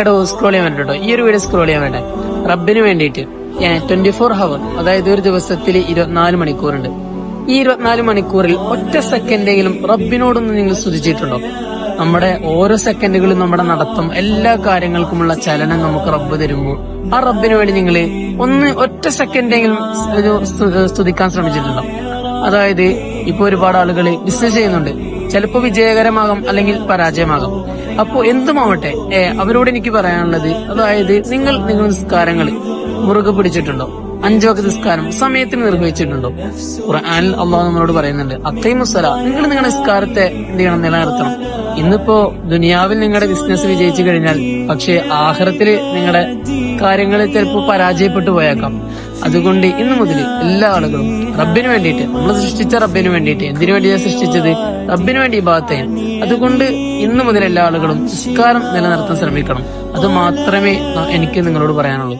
എടോ സ്ക്രോൾ ചെയ്യാൻ വേണ്ടിട്ടോ, ഈ ഒരു വീഡിയോ സ്ക്രോൾ ചെയ്യാൻ വേണ്ടേ റബ്ബിന് വേണ്ടിയിട്ട് 24 ഹവർ, അതായത് ഒരു ദിവസത്തിൽ 24 മണിക്കൂറുണ്ട്. ഈ 24 മണിക്കൂറിൽ ഒറ്റ സെക്കൻഡെങ്കിലും റബ്ബിനോടൊന്ന് നിങ്ങൾ സ്തുതിച്ചിട്ടുണ്ടോ? നമ്മുടെ ഓരോ സെക്കൻഡുകളും നമ്മുടെ നടത്തം, എല്ലാ കാര്യങ്ങൾക്കുമുള്ള ചലനം നമുക്ക് റബ്ബ് തരുമ്പോൾ ആ റബ്ബിന് വേണ്ടി നിങ്ങൾ ഒറ്റ സെക്കൻഡെങ്കിലും സ്തുതിക്കാൻ ശ്രമിച്ചിട്ടുണ്ടോ? അതായത് ഇപ്പൊ ഒരുപാട് ആളുകൾ ബിസിനസ് ചെയ്യുന്നുണ്ട്. ചിലപ്പോൾ വിജയകരമാകാം, അല്ലെങ്കിൽ പരാജയമാകാം. അപ്പോ എന്തുമാവട്ടെ, അവരോട് എനിക്ക് പറയാനുള്ളത്, അതായത് നിങ്ങൾ നിസ്കാരങ്ങൾ മുറുകെ പിടിച്ചിട്ടുണ്ടോ? 5 വക്ത് നിസ്കാരം സമയത്തിന് നിർവഹിച്ചിട്ടുണ്ടോ? ഖുർആനിൽ അള്ളാഹു നമ്മളോട് പറയുന്നുണ്ട്, അഖീമുസ്സലാ, നിങ്ങൾ നിങ്ങളുടെ നിസ്കാരത്തെ എന്ത് ചെയ്യണം? നിലനിർത്തണം. ഇന്നിപ്പോ ദുനിയാവിൽ നിങ്ങളുടെ ബിസിനസ് വിജയിച്ചു കഴിഞ്ഞാൽ, പക്ഷെ ആഖിറത്തില് നിങ്ങളുടെ കാര്യങ്ങൾ ചിലപ്പോൾ പരാജയപ്പെട്ടു പോയേക്കാം. അതുകൊണ്ട് ഇന്നു മുതൽ എല്ലാ ആളുകളും റബ്ബിന് വേണ്ടിയിട്ട്, നമ്മൾ സൃഷ്ടിച്ച റബ്ബിന് വേണ്ടിയിട്ട്, എന്തിനു വേണ്ടിയാണ് സൃഷ്ടിച്ചത്? റബ്ബിന് വേണ്ടി ഇബാദത്ത് ചെയ്യാൻ. അതുകൊണ്ട് ഇന്നു മുതൽ എല്ലാ ആളുകളും നിസ്കാരം നിലനിർത്താൻ ശ്രമിക്കണം. അത് മാത്രമേ എനിക്ക് നിങ്ങളോട് പറയാനുള്ളൂ.